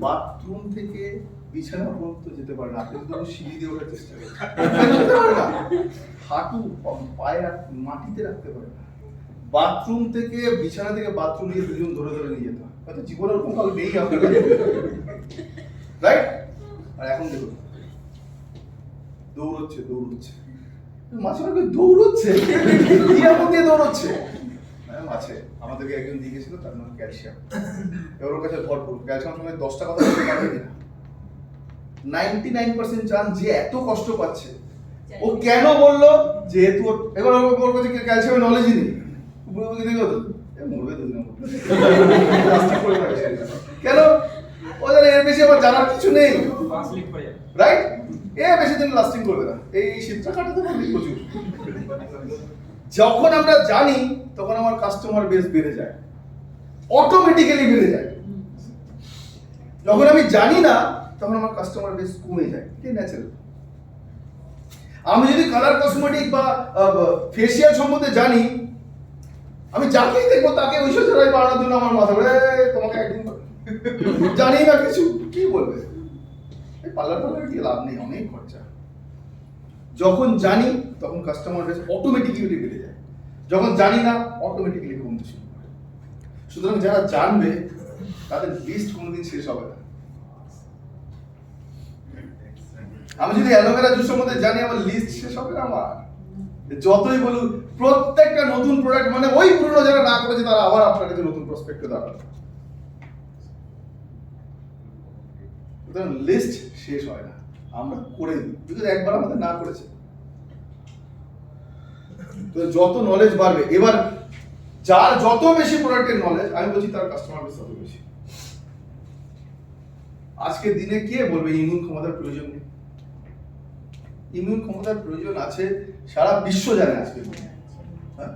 Speaker 1: বাথরুম থেকে বিছানা পর্যন্ত যেতে পারে না আপনি যদি সিঁড়ি দিয়ে ওঠার চেষ্টা করেন হাঁটু পায়ে মাটিতে রাখতে পারে না বাথরুম থেকে বিছানা থেকে বাথরুম নিয়ে দুজন ধরে ধরে নিয়ে যেতে হয় হয়তো জীবনে ওরকম কাউ নেই আপনার রাইট আর এখন দেখুন দৌড়চ্ছে মাসিমাকে দৌড়চ্ছে এমন দিয়ে দৌড়চ্ছে আছে আমাদেরকে একজন দিয়ে গেছিল তার নাম ক্যালসিয়াম এবার ওর কাছে ভরপুর ক্যালসিয়াম সময় 10টা কথা বলতে পারবে না 99% চান্স যে এত কষ্ট পাচ্ছে ও কেন বললো যেহেতু এবার ওর কাছে ক্যালসিয়ামের নলেজই নেই মরবে দুদিন কেন ও জানে এর বেশি আবার জানার কিছু নেই রাইট এ বেশি দিন লাস্টিং করবে না এই শীতটা কাটাতে পারবি প্রচুর যখন আমরা জানি তখন আমার কাস্টমার বেস বেড়ে যায় অটোমেটিক্যালি বেড়ে যায় যখন আমি জানি না তখন আমার কাস্টমার বেস কমে যায় এটাই ন্যাচারাল আমি যদি কালার কসমেটিক বা ফেসিয়াল সম্বন্ধে জানি আমি যাকেই দেখবো তাকে ঐশ্বর্য রায় বাড়ানোর জন্য আমার মাথা তোমাকে একদিন জানি না কিছু কি বলবে পার্লার গিয়ে লাভ নেই অনেক খরচা যখন জানি তখন কাস্টমার বেস অটোমেটিক্যালি বেড়ে যায় যখন জানি না অটোমেটিক্যালি কমতে শুরু করে সুতরাং যারা জানবে তাদের লিস্ট কোনোদিন শেষ হবে না আমি যদি অ্যালোভেরা জুসের মধ্যে জানি আমার লিস্ট শেষ হবে না আমার যতই বলুন প্রত্যেকটা নতুন প্রোডাক্ট মানে ওই পুরনো যারা না করেছে তারা আবার আপনার কাছে নতুন প্রসপেক্টে দাঁড়াবে সুতরাং লিস্ট শেষ হয় না আমরা করে দিই বিকজ একবার আমাদের না করেছে তো যত নলেজ বাড়বে এবার যার যত বেশি প্রোডাক্টের নলেজ আমি বলছি তার কাস্টমার বেস তত বেশি আজকের দিনে কে বলবে ইমিউন ক্ষমতার প্রয়োজন নেই ইমিউন ক্ষমতার প্রয়োজন আছে সারা বিশ্ব জানে আজকে হ্যাঁ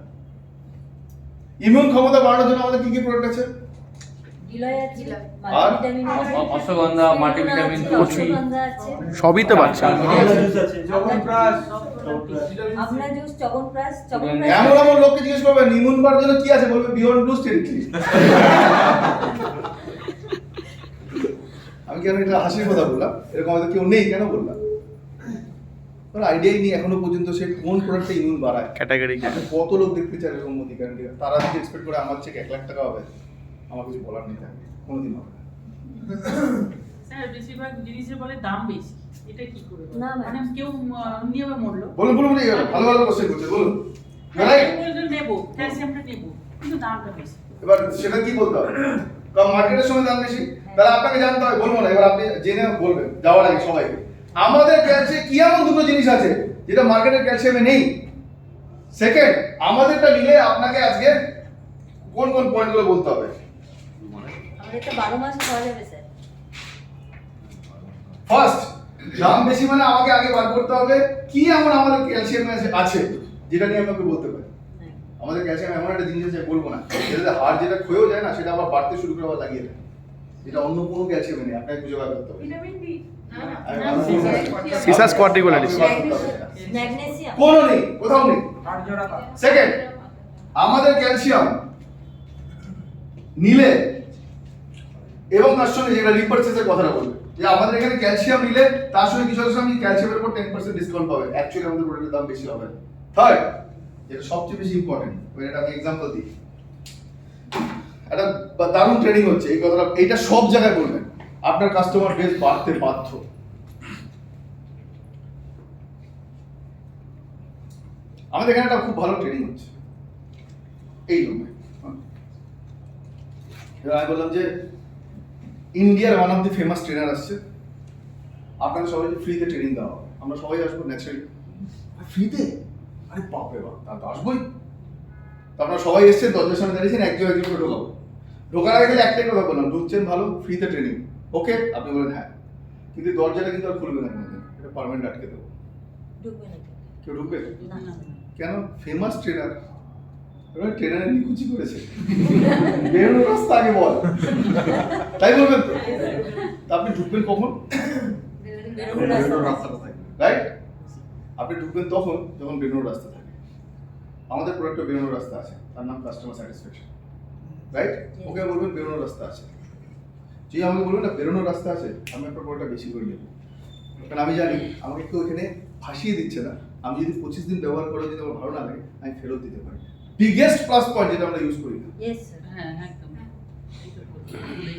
Speaker 1: ইমিউন ক্ষমতা বাড়ানোর জন্য আমাদের কি কি প্রোডাক্ট আছে
Speaker 4: অশ্বগন্ধা মাল্টিভিটামিন
Speaker 3: অশ্বগন্ধা আছে
Speaker 2: সবই তো বাচ্চা
Speaker 3: আপনার জুস চবনপ্রাশ
Speaker 1: এমন এমন লোককে জিজ্ঞেস করবে ইমিউন বাড়ানোর জন্য কি আছে বলবে বিয়ন্ড ব্লু স্টেরিকলি আমি কেন এটা হাসির কথা বললাম এরকম আমাদের কেউ নেই কেন বললাম তোর আইডিয়াই নেই এখনো পর্যন্ত সে কোন প্রোডাক্টে ইমিউন বাড়ায়।
Speaker 2: ক্যাটাগরি
Speaker 1: আপনি কত লোক দেখতে চান এরকম মোদি ক্যান্ডিডেট, তারা যদি এক্সপেক্ট করে আমার চেক 1 লাখ টাকা হবে, আমার কিছু বলার নেই, তাকে কোনোদিন হবে না।
Speaker 5: স্যার বেশিরভাগ জিনিসের বলে দাম বেশি, এটা কি করে বলে?
Speaker 3: না,
Speaker 5: মানে কেউ নিয়ে মরলো,
Speaker 1: বলুন বলুন বলুন, ভালো ভালো কোশ্চেন করছে, বলুন রাইট।
Speaker 5: নেবো ক্যালসিয়ামটা নেবো, কিন্তু দামটা বেশি।
Speaker 1: এবার সেটা কি বলতে হবে, কারণ মার্কেটের সময় দাম বেশি, তাহলে আপনাকে জানতে হবে, বলবো না, এবার আপনি জেনে বলবেন যাওয়ার আগে সবাইকে। আমাদের ক্যালসিয়ামে কি এমন দুটো জিনিস আছে যেটা মার্কেটের ক্যালসিয়ামে নেই? সেকেন্ড, আমাদেরটা নিলে আপনাকে আজকে কোন কোন পয়েন্টগুলো বলতে হবে?
Speaker 3: আমাদের তো 12 মাস খাওয়া যাবে স্যার।
Speaker 1: ফার্স্ট, দাম বেশি মানে আমাকে আগে বার করতে হবে কি এমন আমাদের ক্যালসিয়ামে আছে যেটা নিয়ে আমি ওকে বলতে পারি। আমাদের ক্যালসিয়াম এমন একটা জিনিস আছে, বলবো না, যেটাতে হাড় যেটা ক্ষয়েও যায় না সেটা আবার বাড়তে শুরু করে আবার লাগিয়ে দেয়, যেটা অন্য কোনো ক্যালসিয়ামে নেই, আপনাকে খুঁজে বার করতে হবে।
Speaker 5: ভিটামিন ডি
Speaker 2: সিসাস কোয়াড্রিকুলারিস
Speaker 3: ম্যাগনেসিয়াম
Speaker 1: কোনো নেই, কোথাও নেই। সেকেন্ড, আমাদের ক্যালসিয়াম নিলে এবং তার সঙ্গে যেটা রিপারচেসের কথাটা বলবে, যে আমাদের এখানে ক্যালসিয়াম নিলে তার সঙ্গে কিছু কিছু আপনি ক্যালসিয়ামের উপর 10% ডিসকাউন্ট পাবেন, অ্যাকচুয়ালি আমাদের প্রোডাক্টের দাম বেশি হবে। থার্ড, যেটা সবচেয়ে বেশি ইম্পর্টেন্ট, এটা আমি এক্সাম্পল দিই, একটা দারুণ ট্রেনিং হচ্ছে, এই কথাটা এইটা সব জায়গায় বলবেন, আপনার কাস্টমার বেস বাড়তে বাধ্য। আমাদের এখানে একটা খুব ভালো ট্রেনিং হচ্ছে এই জন্য। এবার আমি বললাম যে ইন্ডিয়ার one of the famous trainer আসছে, আপনাদের সবাইকে ফ্রিতে ট্রেনিং দেওয়া হবে, আমরা সবাই আসবো ন্যাচারালি। ফ্রিতে? আরে বাপরে বাপ, তা তো আসবোই। তো আপনারা সবাই এসছেন, দরজার সামনে দাঁড়িয়েছেন, একজন একজন করে ঢোকাবো। ঢোকার আগে গেলে একটাই কথা বললাম, ঢুকছেন ভালো, ফ্রিতে ট্রেনিং, ওকে? আপনি বলেন হ্যাঁ, কিন্তু দরজাটা কিন্তু আর খুলবে না কোনোদিন, এটা পার্মানেন্ট আটকে দেবো।
Speaker 3: ঢুকবে না
Speaker 1: কেউ ঢুকবে
Speaker 3: না না
Speaker 1: কেন? ফেমাস ট্রেনার, ট্রেনারের নিকুচি করেছে, বেরোনোর রাস্তা আগে বল, তাই বলবেন তো? তা আপনি ঢুকবেন কখন?
Speaker 3: বেরোনোর রাস্তা
Speaker 1: রাইট? আপনি ঢুকবেন তখন যখন বেরোনোর রাস্তা থাকে। আমাদের প্রোডাক্টে বেরোনোর রাস্তা আছে, তার নাম কাস্টমার স্যাটিসফ্যাকশন, রাইট? ওকে বলবেন বেরোনোর রাস্তা আছে, যে আমাকে বলবেন না বেরোনোর রাস্তা আছে, আমি আপনার প্রোডাক্টটা বেশি করে নেব, কারণ আমি জানি আমাকে কেউ এখানে ফাঁসিয়ে দিচ্ছে না। আমি যদি 25 দিন ব্যবহার করে যদি আমার ভালো না লাগে, আমি ফেরত দিতে পারি। বিগেস্ট প্লাস পয়েন্ট যেটা আমরা ইউজ করি না।
Speaker 3: Yes sir.
Speaker 5: হ্যাঁ একদম।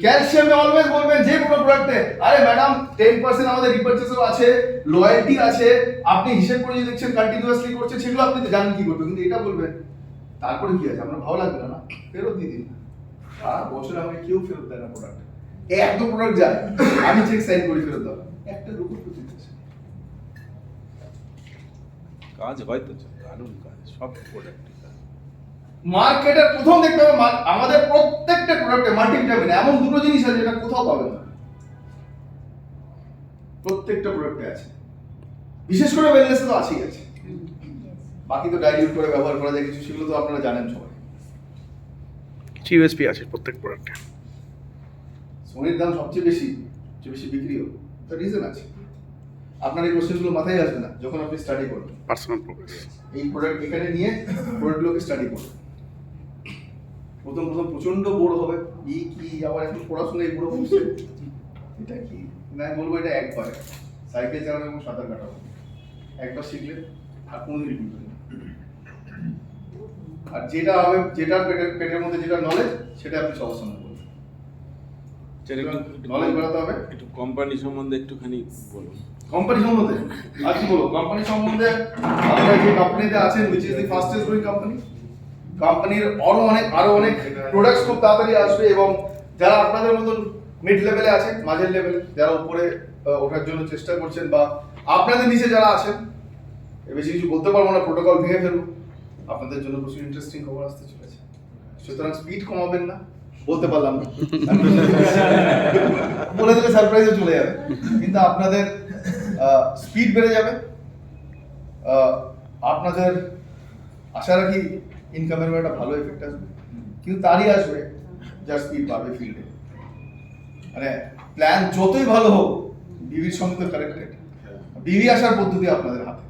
Speaker 1: ক্যালসিয়ামে অলওয়েজ বলবেন যে কোনো প্রোডাক্টে, আরে ম্যাডাম 10% আমাদের রিপারচেসও আছে, লয়্যালটি আছে, আপনি হিসেব করে যদি দেখছেন কন্টিনিউয়াসলি করছেন, সেগুলো আপনি তো জানেন কি করবে, কিন্তু এটা বলবেন তারপরে কি আছে, আপনার ভালো লাগবে না, ফেরত দিয়ে দিন। আর বছরে আমাকে কেউ ফেরত দেয় না প্রোডাক্ট, একটা প্রোডাক্ট যায়, আমি চেক সাইন করে ফেরত দেবো, একটা রুপোর প্রতি
Speaker 6: কাজ হয়তো দারুণ কাজ, সব প্রোডাক্ট
Speaker 1: মার্কেটের প্রথম দেখতে হবে আমাদের প্রত্যেকটা প্রোডাক্টে মাল্টিভিটামিন এমন দুটো জিনিস আছে যেটা কোথাও পাবেন না, প্রত্যেকটা প্রোডাক্টে আছে, বিশেষ করে ওয়েলনেসে তো আছেই আছে, বাকি তো ডাইলিউট করে ব্যবহার করা যায় কিছু, সেগুলো তো আপনারা জানেন সবাই।
Speaker 2: ইউএসপি আছে প্রত্যেক প্রোডাক্টে।
Speaker 1: সোনির দাম সবচেয়ে বেশি বিক্রিও, তার রিজন আছে। আপনার এই কোশ্চেনগুলো মাথায় আসবে না যখন আপনি স্টাডি করবেন,
Speaker 2: পার্সোনাল প্রোগ্রেস।
Speaker 1: এই প্রোডাক্ট এখানে নিয়ে প্রোডাক্টগুলোকে স্টাডি করবেন। প্রথম প্রচন্ড বোর হবে, এই কি আবার এখন পড়াশোনায় বুড়ো হচ্ছে, এটা কি না, বলবো এটা একবার সাইকেল চালানো এবং সাঁতার কাটাবো, একবার শিখলে আর কোনোদিন রিপিট হবে না। আর যেটা হবে, যেটার পেটের মধ্যে যেটা নলেজ, সেটা আপনি সবার সামনে বলবেন। নলেজ বাড়াতে হবে।
Speaker 6: একটু কোম্পানি সম্বন্ধে একটুখানি বলুন।
Speaker 1: কোম্পানি সম্বন্ধে আর কি বলবো? কোম্পানি সম্বন্ধে আপনারা যে কোম্পানিতে আছেন, which is the fastest growing company, কোম্পানির আরো অনেক প্রোডাক্টস খুব তাড়াতাড়ি আসবে, এবং যারা আপনাদের মতন মিড লেভেলে আছেন, মাঝের লেভেলে, যারা উপরে ওঠার জন্য চেষ্টা করছেন, বা আপনাদের নিচে যারা আছেন, বেশি কিছু বলতে পারবো না, প্রোটোকল ভেঙে ফেলবো, আপনাদের জন্য প্রচুর ইন্টারেস্টিং খবর আসতে চলেছে। সুতরাং স্পিড কমাবেন না, বলতে পারলাম না, বলে দিলে সারপ্রাইজে চলে যাবে, কিন্তু আপনাদের স্পিড বেড়ে যাবে, আপনাদের আশা রাখি ইনকামের একটা ভালো এফেক্ট আসবে, কিন্তু তারই আসবে যার স্পিড বাড়বে ফিল্ডে। মানে প্ল্যান যতই ভালো হোক, বিবির সঙ্গে তো কানেক্টেড, বিবি আসার পদ্ধতি আপনাদের হাতে,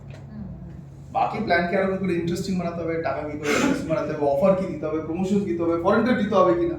Speaker 1: বাকি প্ল্যানকে আরো করে ইন্টারেস্টিং বানাতে হবে, টাকা কি করে ইন্টারেস্টিং বানাতে হবে, অফার কি দিতে হবে, প্রমোশন দিতে হবে, ফরেন ট্রিপ দিতে হবে কিনা,